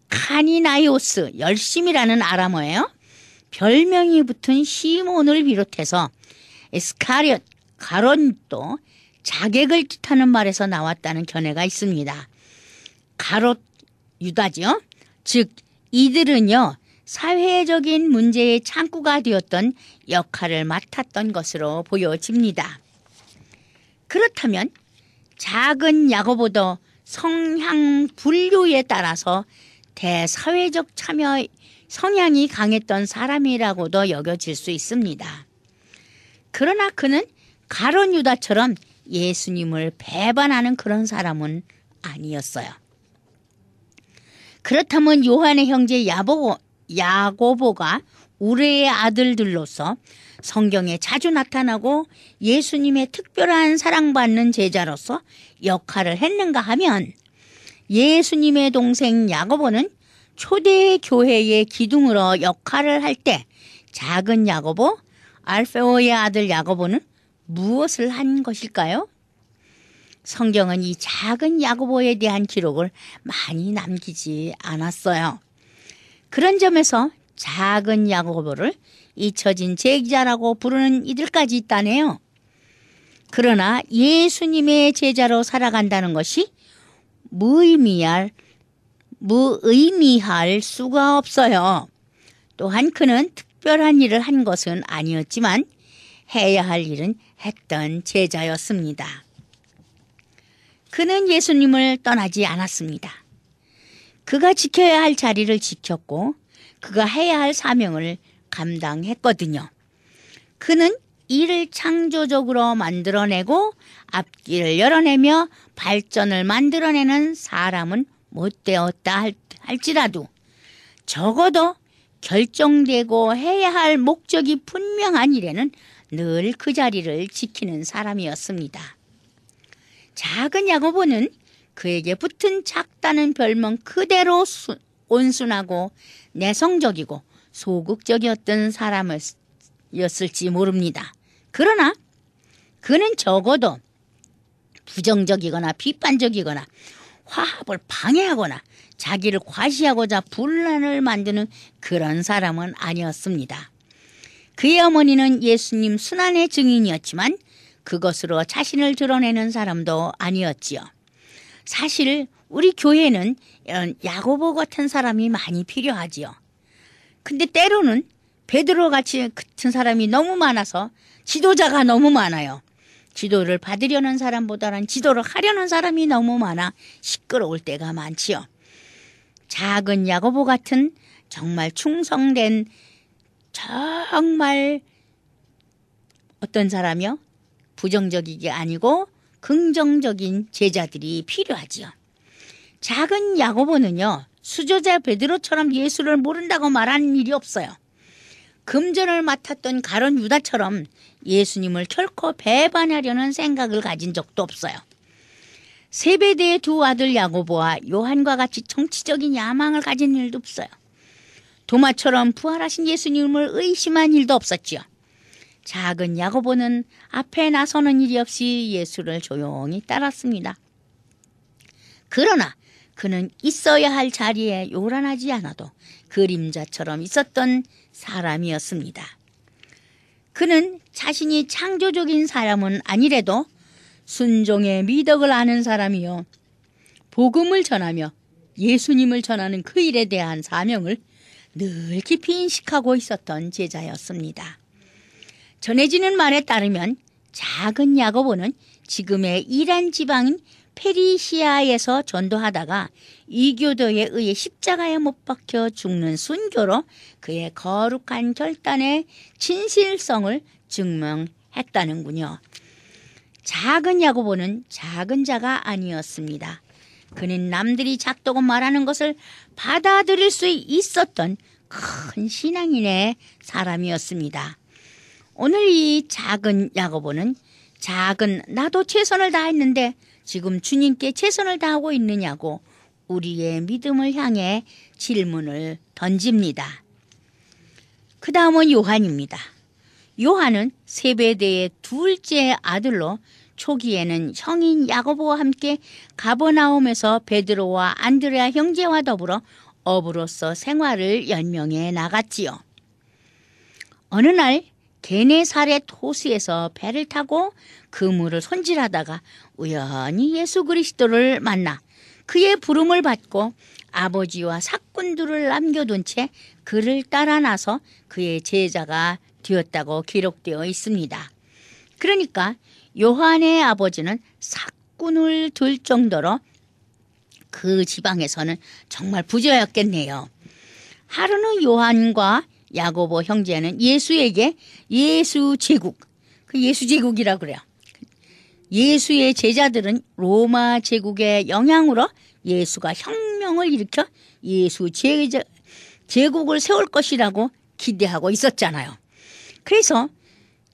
카니나이오스, 열심이라는 아람어예요. 별명이 붙은 시몬을 비롯해서 에스카리엇, 가롯도 자객을 뜻하는 말에서 나왔다는 견해가 있습니다. 가롯 유다죠. 즉 이들은요, 사회적인 문제의 창구가 되었던 역할을 맡았던 것으로 보여집니다. 그렇다면 작은 야고보도 성향 분류에 따라서 대사회적 참여 성향이 강했던 사람이라고도 여겨질 수 있습니다. 그러나 그는 가룟 유다처럼 예수님을 배반하는 그런 사람은 아니었어요. 그렇다면 요한의 형제 야고보가 우레의 아들들로서 성경에 자주 나타나고 예수님의 특별한 사랑받는 제자로서 역할을 했는가 하면 예수님의 동생 야고보는 초대 교회의 기둥으로 역할을 할 때 작은 야고보, 알페오의 아들 야고보는 무엇을 한 것일까요? 성경은 이 작은 야고보에 대한 기록을 많이 남기지 않았어요. 그런 점에서 작은 야고보를 잊혀진 제자라고 부르는 이들까지 있다네요. 그러나 예수님의 제자로 살아간다는 것이 무의미할 수가 없어요. 또한 그는 특별한 일을 한 것은 아니었지만 해야 할 일은 했던 제자였습니다. 그는 예수님을 떠나지 않았습니다. 그가 지켜야 할 자리를 지켰고 그가 해야 할 사명을 감당했거든요. 그는 일을 창조적으로 만들어내고 앞길을 열어내며 발전을 만들어내는 사람은 못 되었다 할지라도 적어도 결정되고 해야 할 목적이 분명한 일에는 늘 그 자리를 지키는 사람이었습니다. 작은 야고보는 그에게 붙은 작다는 별명 그대로 온순하고 내성적이고 소극적이었던 사람이었을지 모릅니다. 그러나 그는 적어도 부정적이거나 비판적이거나 화합을 방해하거나 자기를 과시하고자 분란을 만드는 그런 사람은 아니었습니다. 그의 어머니는 예수님 순환의 증인이었지만 그것으로 자신을 드러내는 사람도 아니었지요. 사실 우리 교회는 이런 야고보 같은 사람이 많이 필요하지요. 근데 때로는 베드로 같은 사람이 너무 많아서 지도자가 너무 많아요. 지도를 받으려는 사람보다는 지도를 하려는 사람이 너무 많아 시끄러울 때가 많지요. 작은 야고보 같은 정말 충성된 정말 어떤 사람이요? 부정적이게 아니고 긍정적인 제자들이 필요하지요. 작은 야고보는요, 수저자 베드로처럼 예수를 모른다고 말하는 일이 없어요. 금전을 맡았던 가룟 유다처럼 예수님을 결코 배반하려는 생각을 가진 적도 없어요. 세베대의 두 아들 야고보와 요한과 같이 정치적인 야망을 가진 일도 없어요. 도마처럼 부활하신 예수님을 의심한 일도 없었지요. 작은 야고보는 앞에 나서는 일이 없이 예수를 조용히 따랐습니다. 그러나 그는 있어야 할 자리에 요란하지 않아도 그림자처럼 있었던 사람이었습니다. 그는 자신이 창조적인 사람은 아니래도 순종의 미덕을 아는 사람이요, 복음을 전하며 예수님을 전하는 그 일에 대한 사명을 늘 깊이 인식하고 있었던 제자였습니다. 전해지는 말에 따르면 작은 야고보는 지금의 이란 지방인 페리시아에서 전도하다가 이교도에 의해 십자가에 못 박혀 죽는 순교로 그의 거룩한 결단의 진실성을 증명했다는군요. 작은 야고보는 작은 자가 아니었습니다. 그는 남들이 작다고 말하는 것을 받아들일 수 있었던 큰 신앙인의 사람이었습니다. 오늘 이 작은 야고보는 나도 최선을 다했는데 지금 주님께 최선을 다하고 있느냐고 우리의 믿음을 향해 질문을 던집니다. 그 다음은 요한입니다. 요한은 세베대의 둘째 아들로 초기에는 형인 야고보와 함께 가버나움에서 베드로와 안드레아 형제와 더불어 어부로서 생활을 연명해 나갔지요. 어느 날 게네사렛 호수에서 배를 타고 그물을 손질하다가 우연히 예수 그리스도를 만나 그의 부름을 받고 아버지와 사꾼들을 남겨둔 채 그를 따라 나서 그의 제자가 되었다고 기록되어 있습니다. 그러니까 요한의 아버지는 사꾼을 둘 정도로 그 지방에서는 정말 부자였겠네요. 하루는 요한과 야고보 형제는 예수에게 예수 제국, 그 예수 제국이라고 그래요. 예수의 제자들은 로마 제국의 영향으로 예수가 혁명을 일으켜 예수 제국을 세울 것이라고 기대하고 있었잖아요. 그래서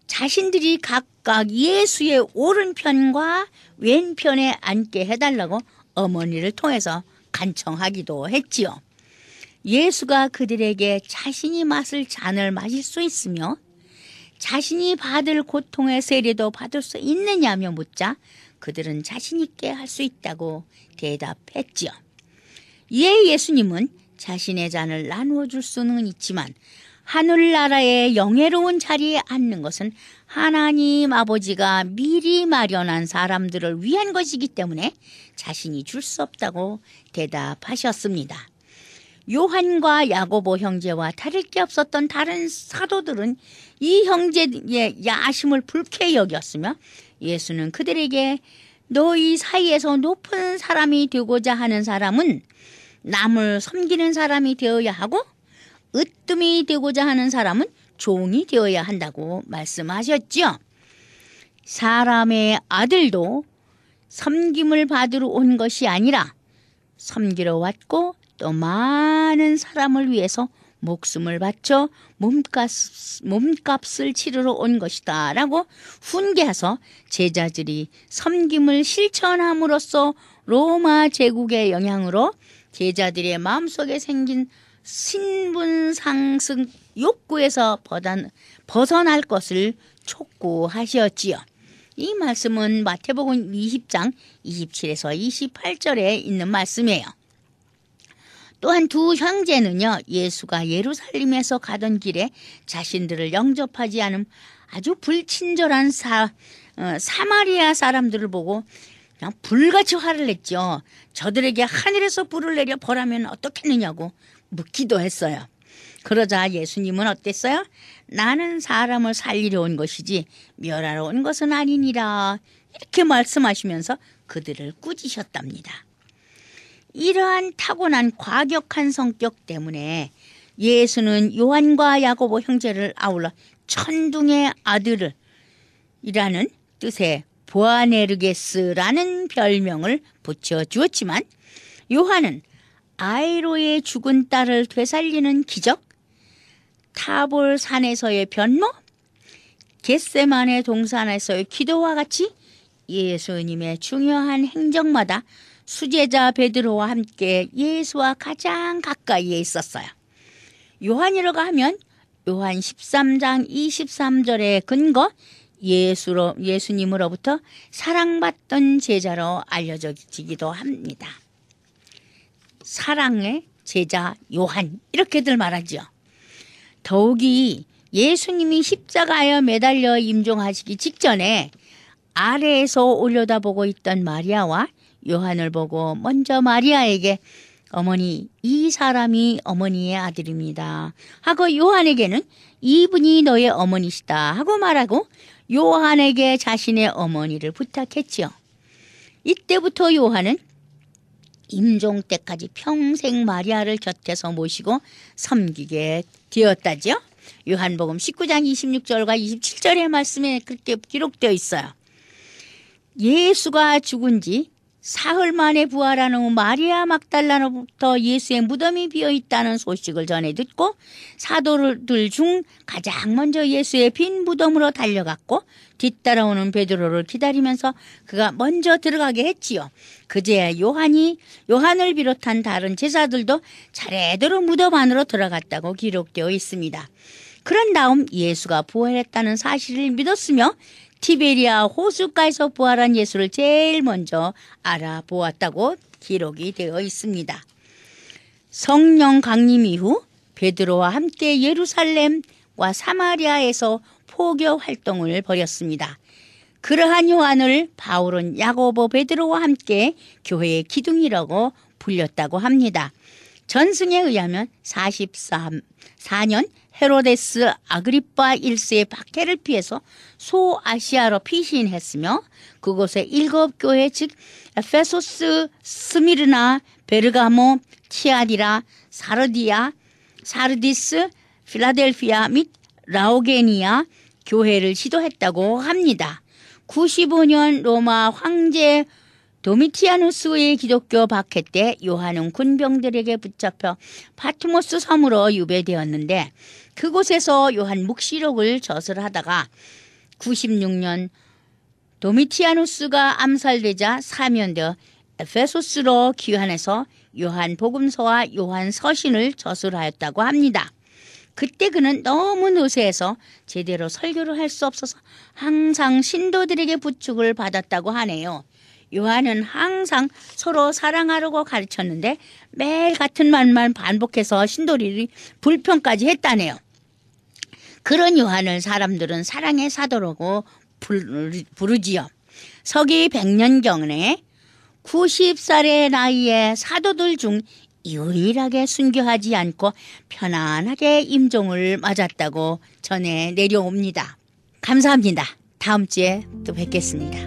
자신들이 각각 예수의 오른편과 왼편에 앉게 해달라고 어머니를 통해서 간청하기도 했지요. 예수가 그들에게 자신이 마실 잔을 마실 수 있으며 자신이 받을 고통의 세례도 받을 수 있느냐며 묻자 그들은 자신 있게 할 수 있다고 대답했지요. 이에 예수님은 자신의 잔을 나누어 줄 수는 있지만 하늘나라의 영예로운 자리에 앉는 것은 하나님 아버지가 미리 마련한 사람들을 위한 것이기 때문에 자신이 줄 수 없다고 대답하셨습니다. 요한과 야고보 형제와 다를 게 없었던 다른 사도들은 이 형제의 야심을 불쾌히 여겼으며 예수는 그들에게 너희 사이에서 높은 사람이 되고자 하는 사람은 남을 섬기는 사람이 되어야 하고 으뜸이 되고자 하는 사람은 종이 되어야 한다고 말씀하셨죠. 사람의 아들도 섬김을 받으러 온 것이 아니라 섬기러 왔고 또 많은 사람을 위해서 목숨을 바쳐 몸값을 치르러 온 것이다 라고 훈계해서 제자들이 섬김을 실천함으로써 로마 제국의 영향으로 제자들의 마음속에 생긴 신분 상승 욕구에서 벗어날 것을 촉구하셨지요. 이 말씀은 마태복음 20장 27에서 28절에 있는 말씀이에요. 또한 두 형제는요, 예수가 예루살렘에서 가던 길에 자신들을 영접하지 않은 아주 불친절한 사마리아 사람들을 보고 그냥 불같이 화를 냈죠. 저들에게 하늘에서 불을 내려 벌하면 어떻겠느냐고 묻기도 했어요. 그러자 예수님은 어땠어요? 나는 사람을 살리려 온 것이지 멸하러 온 것은 아니니라 이렇게 말씀하시면서 그들을 꾸짖으셨답니다. 이러한 타고난 과격한 성격 때문에 예수는 요한과 야고보 형제를 아울러 천둥의 아들이라는 뜻의 보아네르게스라는 별명을 붙여주었지만 요한은 아이로의 죽은 딸을 되살리는 기적, 타볼 산에서의 변모, 겟세마네 동산에서의 기도와 같이 예수님의 중요한 행적마다 수제자 베드로와 함께 예수와 가장 가까이에 있었어요. 요한이라고 하면 요한 13장 23절의 근거 예수님으로부터 사랑받던 제자로 알려지기도 합니다. 사랑의 제자 요한 이렇게들 말하죠. 더욱이 예수님이 십자가에 매달려 임종하시기 직전에 아래에서 올려다보고 있던 마리아와 요한을 보고 먼저 마리아에게 어머니, 이 사람이 어머니의 아들입니다 하고 요한에게는 이분이 너의 어머니시다 하고 말하고 요한에게 자신의 어머니를 부탁했지요. 이때부터 요한은 임종 때까지 평생 마리아를 곁에서 모시고 섬기게 되었다죠. 요한복음 19장 26절과 27절의 말씀에 그렇게 기록되어 있어요. 예수가 죽은 지 사흘 만에 부활한 후 마리아 막달라로부터 예수의 무덤이 비어있다는 소식을 전해 듣고 사도들 중 가장 먼저 예수의 빈 무덤으로 달려갔고 뒤따라오는 베드로를 기다리면서 그가 먼저 들어가게 했지요. 그제야 요한을 비롯한 다른 제자들도 차례대로 무덤 안으로 들어갔다고 기록되어 있습니다. 그런 다음 예수가 부활했다는 사실을 믿었으며 티베리아 호숫가에서 부활한 예수를 제일 먼저 알아보았다고 기록이 되어 있습니다. 성령 강림 이후 베드로와 함께 예루살렘과 사마리아에서 포교 활동을 벌였습니다. 그러한 요한을 바울은 야고보 베드로와 함께 교회의 기둥이라고 불렸다고 합니다. 전승에 의하면 44년 헤로데스 아그리파 1세의 박해를 피해서 소아시아로 피신했으며 그곳에 7교회 즉 에페소스, 스미르나, 베르가모, 티아디라, 사르디스, 필라델피아 및 라오게니아 교회를 지도했다고 합니다. 95년 로마 황제 도미티아누스의 기독교 박해 때 요한은 군병들에게 붙잡혀 파티모스 섬으로 유배되었는데 그곳에서 요한 묵시록을 저술하다가 96년 도미티아누스가 암살되자 사면되어 에페소스로 귀환해서 요한 복음서와 요한 서신을 저술하였다고 합니다. 그때 그는 너무 노쇠해서 제대로 설교를 할 수 없어서 항상 신도들에게 부축을 받았다고 하네요. 요한은 항상 서로 사랑하라고 가르쳤는데 매일 같은 말만 반복해서 신도들이 불평까지 했다네요. 그런 요한을 사람들은 사랑의 사도라고 부르지요. 서기 100년경에 90살의 나이에 사도들 중 유일하게 순교하지 않고 편안하게 임종을 맞았다고 전해 내려옵니다. 감사합니다. 다음 주에 또 뵙겠습니다.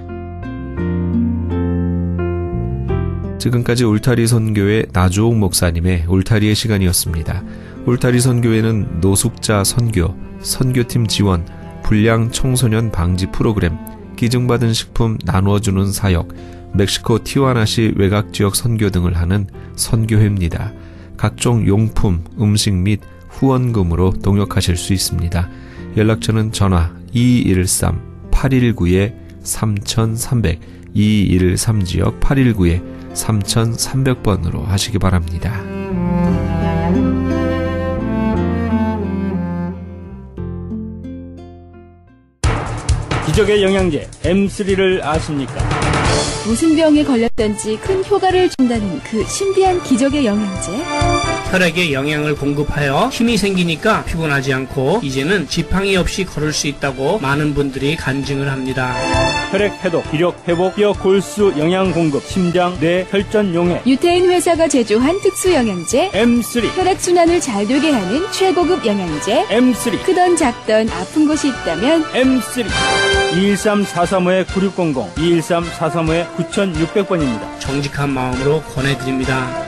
지금까지 울타리 선교회 나주옥 목사님의 울타리의 시간이었습니다. 울타리 선교회는 노숙자 선교, 선교팀 지원, 불량 청소년 방지 프로그램, 기증받은 식품 나누어주는 사역, 멕시코 티와나시 외곽지역 선교 등을 하는 선교회입니다. 각종 용품, 음식 및 후원금으로 동역하실 수 있습니다. 연락처는 전화 213-819-3300, 213지역 819-3300번으로 하시기 바랍니다. 기적의 영양제 M3를 아십니까? 무슨 병에 걸렸던지 큰 효과를 준다는 그 신비한 기적의 영양제. 혈액에 영양을 공급하여 힘이 생기니까 피곤하지 않고 이제는 지팡이 없이 걸을 수 있다고 많은 분들이 간증을 합니다. 혈액 해독, 기력 회복, 뼈 골수 영양 공급, 심장, 뇌, 혈전 용해. 유태인 회사가 제조한 특수 영양제 M3. 혈액 순환을 잘 되게 하는 최고급 영양제 M3. 크던 작던 아픈 곳이 있다면 M3. 213-435-9600, 213-435-9600번입니다. 정직한 마음으로 권해드립니다.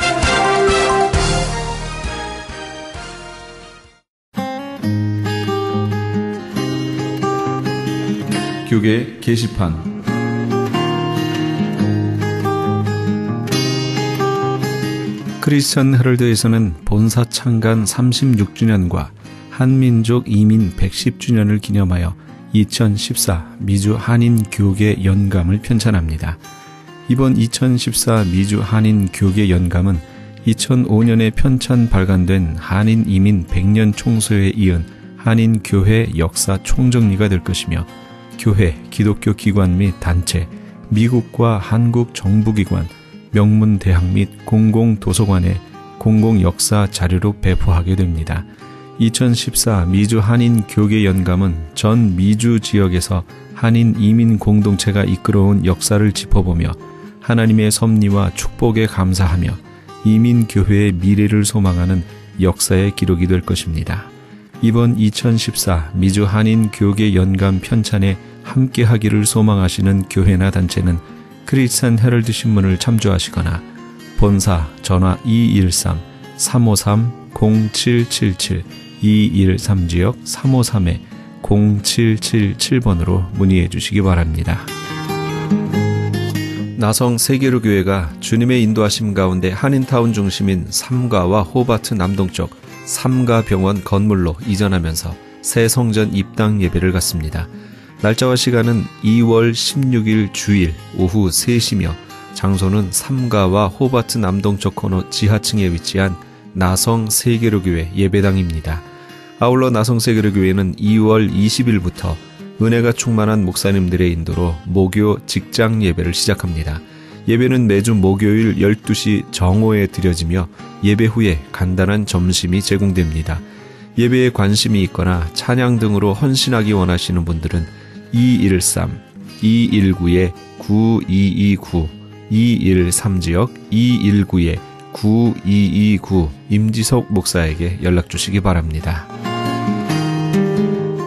교계 게시판. 크리스천 헤럴드에서는 본사 창간 36주년과 한민족 이민 110주년을 기념하여 2014 미주 한인 교계 연감을 편찬합니다. 이번 2014 미주 한인 교계 연감은 2005년에 편찬 발간된 한인 이민 100년 총소에 이은 한인교회 역사 총정리가 될 것이며 교회, 기독교 기관 및 단체, 미국과 한국 정부기관, 명문대학 및 공공도서관에 공공역사 자료로 배포하게 됩니다. 2014 미주 한인교계연감은 전 미주 지역에서 한인 이민 공동체가 이끌어온 역사를 짚어보며 하나님의 섭리와 축복에 감사하며 이민교회의 미래를 소망하는 역사의 기록이 될 것입니다. 이번 2014 미주 한인교계연감 편찬에 함께하기를 소망하시는 교회나 단체는 크리스찬 헤럴드 신문을 참조하시거나 본사 전화 213-353-0777 213지역 353-0777번으로 문의해 주시기 바랍니다. 나성 세계로교회가 주님의 인도하심 가운데 한인타운 중심인 삼가와 호바트 남동쪽 삼가병원 건물로 이전하면서 새 성전 입당 예배를 갖습니다. 날짜와 시간은 2월 16일 주일 오후 3시며 장소는 삼가와 호바트 남동쪽 코너 지하층에 위치한 나성 세계로교회 예배당입니다. 아울러 나성 세계로교회는 2월 20일부터 은혜가 충만한 목사님들의 인도로 목요 직장 예배를 시작합니다. 예배는 매주 목요일 12시 정오에 드려지며 예배 후에 간단한 점심이 제공됩니다. 예배에 관심이 있거나 찬양 등으로 헌신하기 원하시는 분들은 213-219-9229 213지역 219-9229 임지석 목사에게 연락 주시기 바랍니다.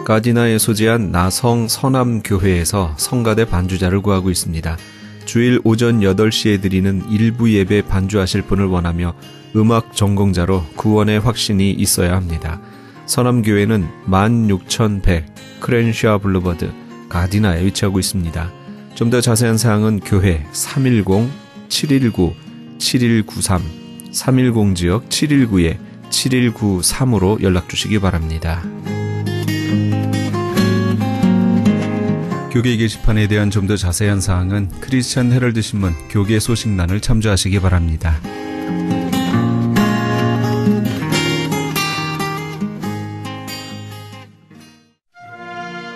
가디나에 소재한 나성 서남교회에서 성가대 반주자를 구하고 있습니다. 주일 오전 8시에 드리는 일부 예배 반주하실 분을 원하며 음악 전공자로 구원의 확신이 있어야 합니다. 서남교회는 16100 크렌샤 블루버드 가디나에 위치하고 있습니다. 좀 더 자세한 사항은 교회 310-719-7193 310지역 719-7193으로 연락주시기 바랍니다. 교계 게시판에 대한 좀 더 자세한 사항은 크리스찬 헤럴드 신문 교계 소식란을 참조하시기 바랍니다.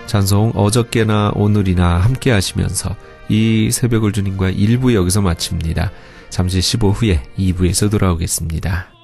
찬송 어저께나 오늘이나 함께 하시면서 이 새벽을 주님과 1부 여기서 마칩니다. 잠시 15 후에 2부에서 돌아오겠습니다.